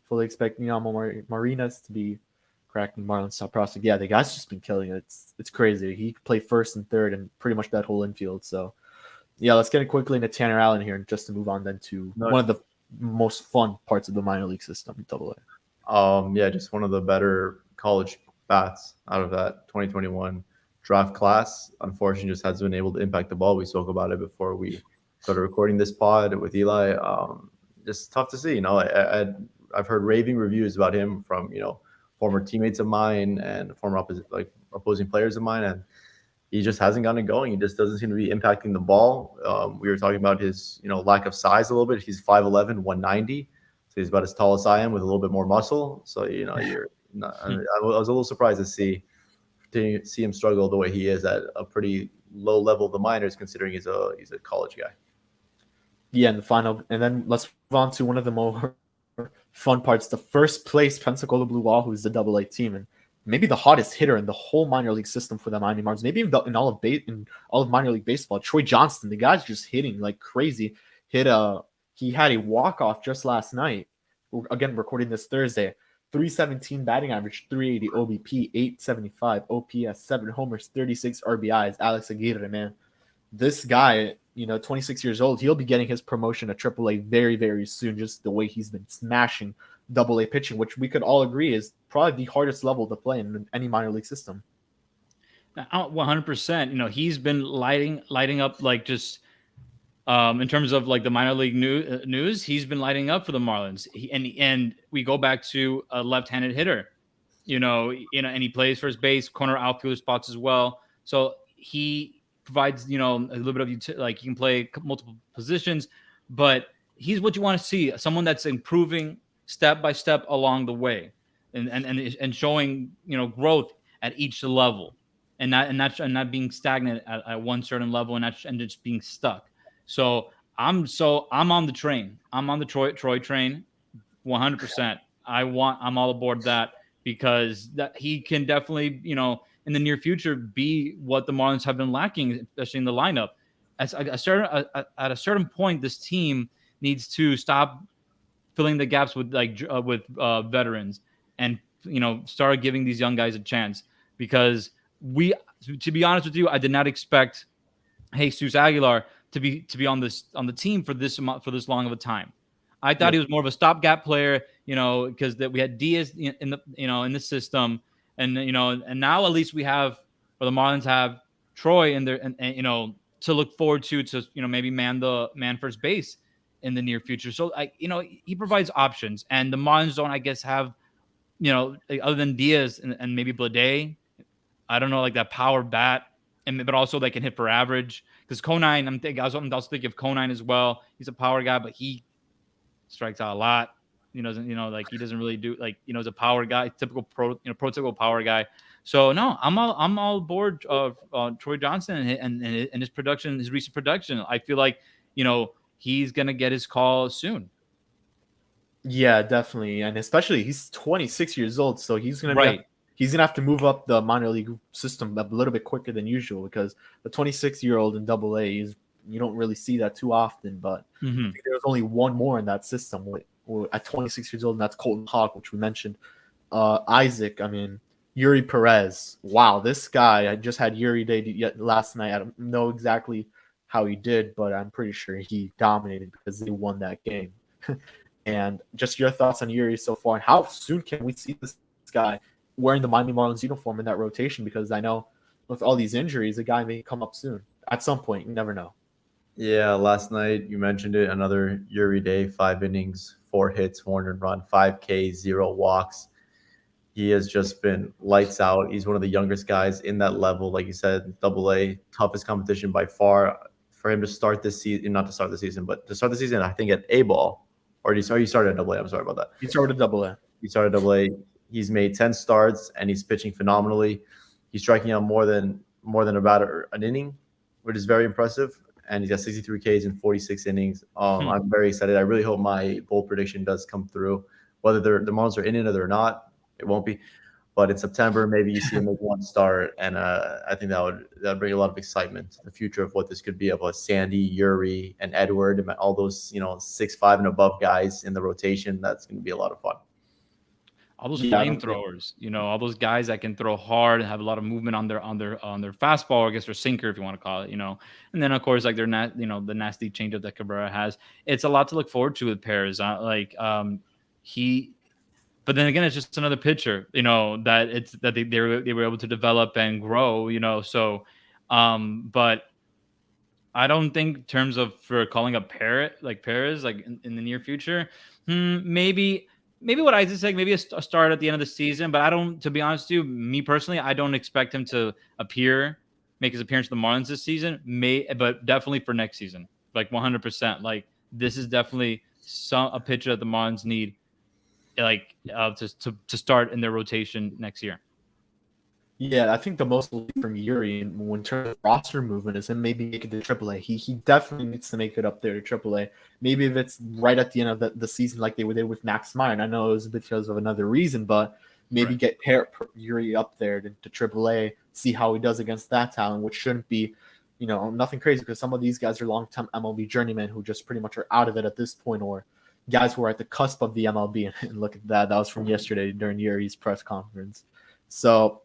Fully expect Martinez to be cracking Marlins top prospect. Yeah, the guy's just been killing it. It's crazy. He could play first and third and pretty much that whole infield. So, yeah, let's get it quickly into Tanner Allen here, and just to move on then to one of the most fun parts of the minor league system, AA. Yeah, just one of the better college bats out of that 2021 draft class. Unfortunately, just hasn't been able to impact the ball. We spoke about it before we started recording this pod with Eli. Just tough to see. I've heard raving reviews about him from former teammates of mine and former opposing players of mine, and he just hasn't gotten it going. He just doesn't seem to be impacting the ball. We were talking about his lack of size a little bit. He's 5'11", 190, so he's about as tall as I am with a little bit more muscle. So I was a little surprised to see him struggle the way he is at a pretty low level of the minors, considering he's a college guy. Yeah, in the final, and then let's move on to one of the more fun parts, the first place Pensacola Blue Wall, who's the AA team and maybe the hottest hitter in the whole minor league system for the Miami Marlins, maybe even in all of minor league baseball. Troy Johnston, the guy's just hitting like crazy. He had a walk-off just last night. Again, recording this Thursday. 317 batting average, 380 OBP, 875 OPS, 7 homers, 36 RBIs. Alex Aguirre, man. This guy, 26 years old, he'll be getting his promotion to AAA very, very soon, just the way he's been smashing AA pitching, which we could all agree is probably the hardest level to play in any minor league system. 100%. He's been lighting up like just in terms of like the minor league news, he's been lighting up for the Marlins. And we go back to a left-handed hitter, and he plays first base, corner outfielder spots as well. So he provides, a little bit of he can play multiple positions, but he's what you want to see, someone that's improving step by step along the way and showing, growth at each level and not being stagnant at one certain level and just being stuck. So I'm on the train. I'm on the Troy train. 100%. I'm all aboard that because that he can definitely, in the near future, be what the Marlins have been lacking, especially in the lineup. At a certain point, this team needs to stop filling the gaps with veterans and start giving these young guys a chance because to be honest with you, I did not expect Jesus Aguilar to be on the team for this long of a time. I thought he was more of a stopgap player, because we had Diaz in the system, and and now at least we have, or the Marlins have, Troy in there, and to look forward to maybe man first base in the near future. So he provides options, and the Marlins don't, I guess, have other than Diaz and maybe Bladee, I don't know, like that power bat, but also they can hit for average. Because Conan, I'm also thinking of Conan as well. He's a power guy, but he strikes out a lot. He doesn't really do he's a power guy, typical prototypical power guy. So no, I'm all aboard of Troy Johnson and his production, his recent production. I feel like he's gonna get his call soon. Yeah, definitely, and especially he's 26 years old, so he's gonna right. He's gonna have to move up the minor league system a little bit quicker than usual because the 26-year-old in AA is, you don't really see that too often. But I think there's only one more in that system at 26 years old, and that's Colton Hawk, which we mentioned. Isaac, Yuri Perez. Wow, this guy, I just had Yuri Day last night. I don't know exactly how he did, but I'm pretty sure he dominated because they won that game. And just your thoughts on Yuri so far, and how soon can we see this guy wearing the Miami Marlins uniform in that rotation? Because I know with all these injuries, the guy may come up soon at some point. You never know. Yeah, last night you mentioned it. Another Yuri Day, 5 innings, 4 hits, 1 earned run, 5 Ks, 0 walks. He has just been lights out. He's one of the youngest guys in that level. Like you said, AA, toughest competition by far. For him to start this season, not to start the season, but to start the season, I think at A ball. Or you started at AA. I'm sorry about that. He started AA. He started AA. He's made 10 starts and he's pitching phenomenally. He's striking out more than about an inning, which is very impressive. And he's got 63 Ks in 46 innings. I'm very excited. I really hope my bold prediction does come through. Whether the Marlins are in it or not, it won't be. But in September, maybe you see him make 1 start, and I think that would bring a lot of excitement to the future of what this could be of a Sandy, Yuri, and Edward, and all those 6'5" and above guys in the rotation. That's going to be a lot of fun. All those flamethrowers, all those guys that can throw hard and have a lot of movement on their fastball, or I guess their sinker, if you want to call it, And then of course, like the nasty changeup that Cabrera has. It's a lot to look forward to with Perez. But then again, it's just another pitcher, that they were able to develop and grow, So, but I don't think in terms of for calling up Perez, in the near future, maybe what Isaac said, maybe a start at the end of the season. But I don't, to be honest with you, me personally, I don't expect him to make his appearance to the Marlins this season. But definitely for next season, 100%. Like this is definitely a pitcher that the Marlins need. To start in their rotation next year. Yeah, I think the most from Yuri in terms of roster movement is him maybe make it to AAA. He definitely needs to make it up there to AAA. Maybe if it's right at the end of the season like they did with Max Meyer. And I know it was because of another reason, but maybe get Yuri up there to AAA, see how he does against that talent, which shouldn't be, nothing crazy because some of these guys are long-time MLB journeymen who just pretty much are out of it at this point, or guys who are at the cusp of the MLB, and look at that. That was from yesterday during Yuri's press conference. So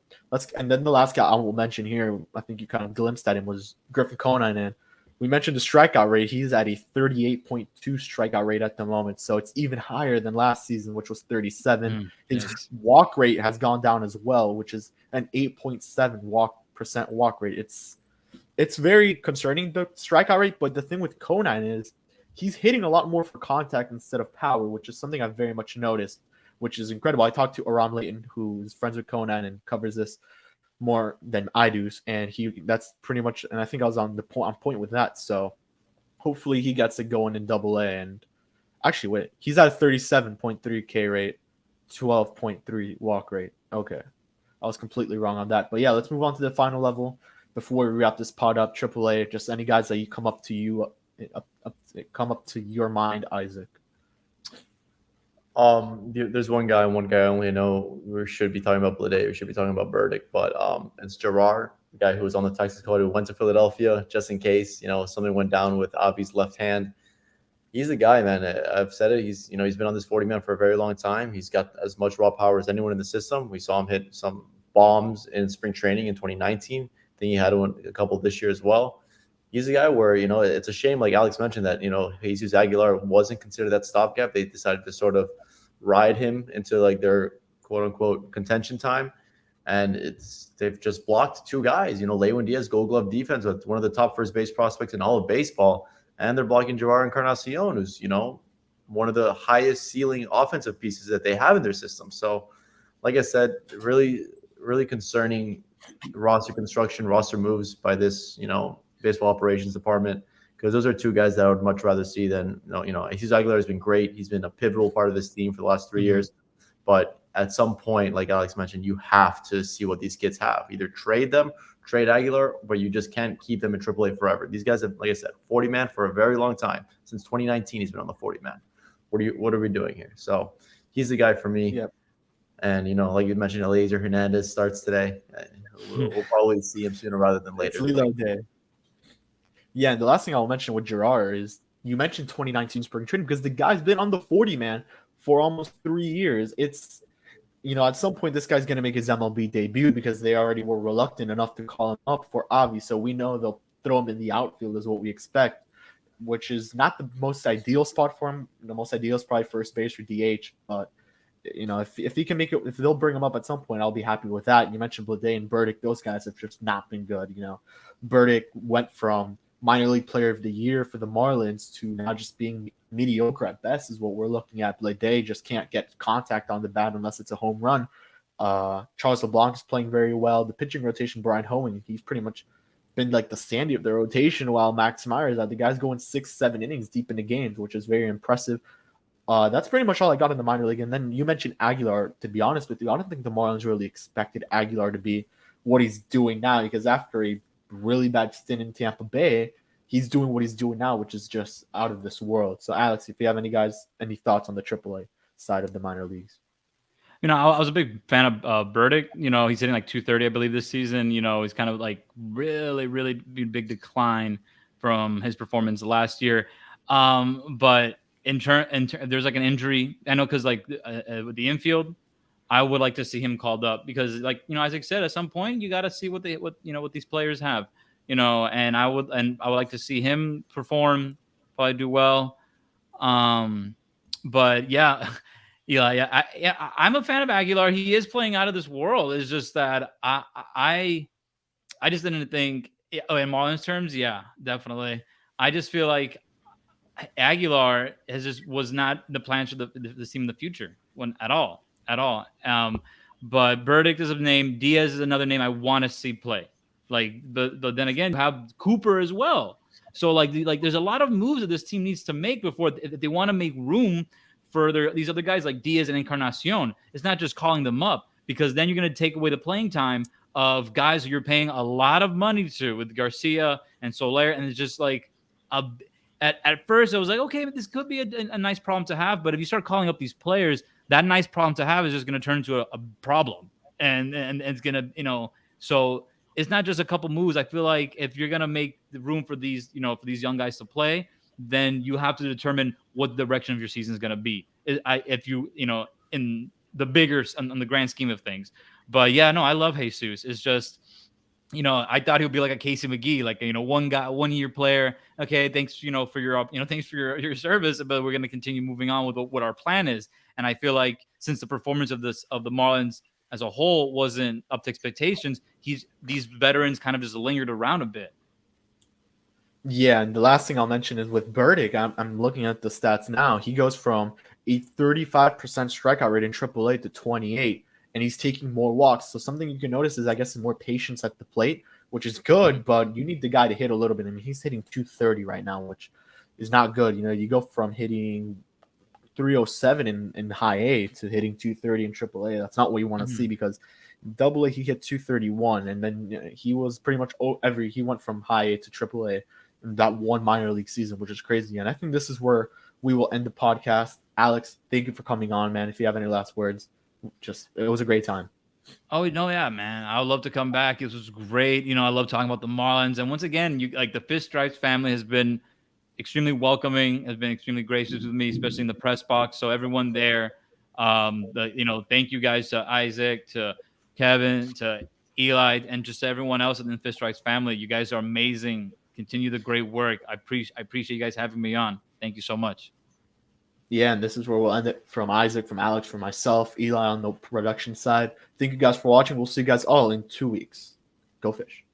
and then the last guy I will mention here, I think you kind of glimpsed at him, was Griffin Conan. And we mentioned the strikeout rate. He's at a 38.2 strikeout rate at the moment. So it's even higher than last season, which was 37. His walk rate has gone down as well, which is an 8.7 walk rate. It's very concerning, the strikeout rate. But the thing with Conan is he's hitting a lot more for contact instead of power, which is something I've very much noticed, which is incredible. I talked to Aram Layton, who is friends with Conan and covers this more than I do, and that's pretty much. And I think I was on point with that. So hopefully he gets it going in AA. And actually, wait, he's at a 37.3 K rate, 12.3 walk rate. Okay, I was completely wrong on that. But yeah, let's move on to the final level before we wrap this pod up. AAA, just any guys that come up to your mind, Isaac. There's one guy and one guy only. I know we should be talking about Bladee. We should be talking about Burdick, but it's Gerard, the guy who was on the Texas code who went to Philadelphia just in case something went down with Avi's left hand. He's the guy, man. I've said it. He's been on this 40-man for a very long time. He's got as much raw power as anyone in the system. We saw him hit some bombs in spring training in 2019. I think he had one a couple this year as well. He's a guy where it's a shame, like Alex mentioned, that Jesus Aguilar wasn't considered that stopgap. They decided to sort of ride him into like their quote unquote contention time. And they've just blocked two guys, Lewin Diaz, Gold Glove defense with one of the top first base prospects in all of baseball. And they're blocking Gerard Encarnacion, who's, one of the highest ceiling offensive pieces that they have in their system. So, like I said, really, really concerning roster construction, roster moves by this, baseball operations department, because those are two guys that I would much rather see than, Jesus Aguilar has been great. He's been a pivotal part of this team for the last 3 years. But at some point, like Alex mentioned, you have to see what these kids have. Either trade them, trade Aguilar, but you just can't keep them in AAA forever. These guys have, like I said, 40-man for a very long time. Since 2019, he's been on the 40-man. What are we doing here? So he's the guy for me. Yep. And, like you mentioned, Eliezer Hernandez starts today. We'll probably see him sooner rather than later. It's Lilo Day. Yeah, and the last thing I'll mention with Gerard is you mentioned 2019 spring training because the guy's been on the 40-man for almost 3 years. It's, at some point this guy's going to make his MLB debut because they already were reluctant enough to call him up for Avi. So we know they'll throw him in the outfield is what we expect, which is not the most ideal spot for him. The most ideal is probably first base or DH. But, if he can make it, if they'll bring him up at some point, I'll be happy with that. You mentioned Bladee and Burdick. Those guys have just not been good. Burdick went from minor league player of the year for the Marlins to now just being mediocre at best is what we're looking at. Bladee just can't get contact on the bat unless it's a home run. Charles LeBlanc is playing very well. The pitching rotation, Brian Hoeing, he's pretty much been like the Sandy of the rotation while Max Myers the guy's going 6-7 innings deep into games, which is very impressive. That's pretty much all I got in the minor league. And then you mentioned Aguilar. To be honest with you, I don't think the Marlins really expected Aguilar to be what he's doing now, because after a really bad stint in Tampa Bay, he's doing what he's doing now, which is just out of this world. So, Alex, if you have any thoughts on the AAA side of the minor leagues? I was a big fan of Burdick. He's hitting like 230, I believe, this season. He's kind of like really, really big decline from his performance last year. But there's like an injury. I know because like with the infield, I would like to see him called up because, like, as I said, at some point you got to see what these players have. And I would like to see him perform, probably do well. But yeah, I'm a fan of Aguilar. He is playing out of this world. It's just that I just didn't think in Marlins terms. Yeah, definitely. I just feel like Aguilar was not the plan for the team in the future at all. But Burdick is a name. Diaz is another name I want to see play. Like, but then again, you have Cooper as well. So like there's a lot of moves that this team needs to make before if they want to make room for these other guys like Diaz and Encarnacion. It's not just calling them up, because then you're going to take away the playing time of guys who you're paying a lot of money to with Garcia and Soler. And it's just like at first I was like, okay, this could be a nice problem to have. But if you start calling up these players, that nice problem to have is just going to turn into a problem. And it's going to, so it's not just a couple moves. I feel like if you're going to make the room for these, for these young guys to play, then you have to determine what the direction of your season is going to be. If you, in the bigger, on the grand scheme of things. But yeah, no, I love Jesus. It's just, I thought he would be like a Casey McGee, like, 1 year player. Okay, thanks, for your, thanks for your service, but we're going to continue moving on with what our plan is. And I feel like since the performance of the Marlins as a whole wasn't up to expectations, these veterans kind of just lingered around a bit. Yeah, and the last thing I'll mention is with Burdick. I'm looking at the stats now. He goes from a 35% strikeout rate in AAA to 28, and he's taking more walks. So something you can notice is, I guess, more patience at the plate, which is good, but you need the guy to hit a little bit. I mean, he's hitting 230 right now, which is not good. You go from hitting 307 in high A to hitting 230 in AAA. That's not what you want to see, because Double A he hit 231, and then he was pretty much he went from high A to AAA in that one minor league season, which is crazy. And I think this is where we will end the podcast. Alex, thank you for coming on, man. If you have any last words, it was a great time. Oh no, yeah, man. I would love to come back. This was great. I love talking about the Marlins. And once again, the Fish Stripes family has been extremely welcoming, has been extremely gracious with me, especially in the press box. So everyone there, thank you guys to Isaac, to Kevin, to Eli, and just everyone else in the Fish Stripes family. You guys are amazing. Continue the great work. I appreciate you guys having me on. Thank you so much. Yeah, and this is where we'll end it. From Isaac, from Alex, from myself, Eli on the production side. Thank you guys for watching. We'll see you guys all in 2 weeks. Go Fish.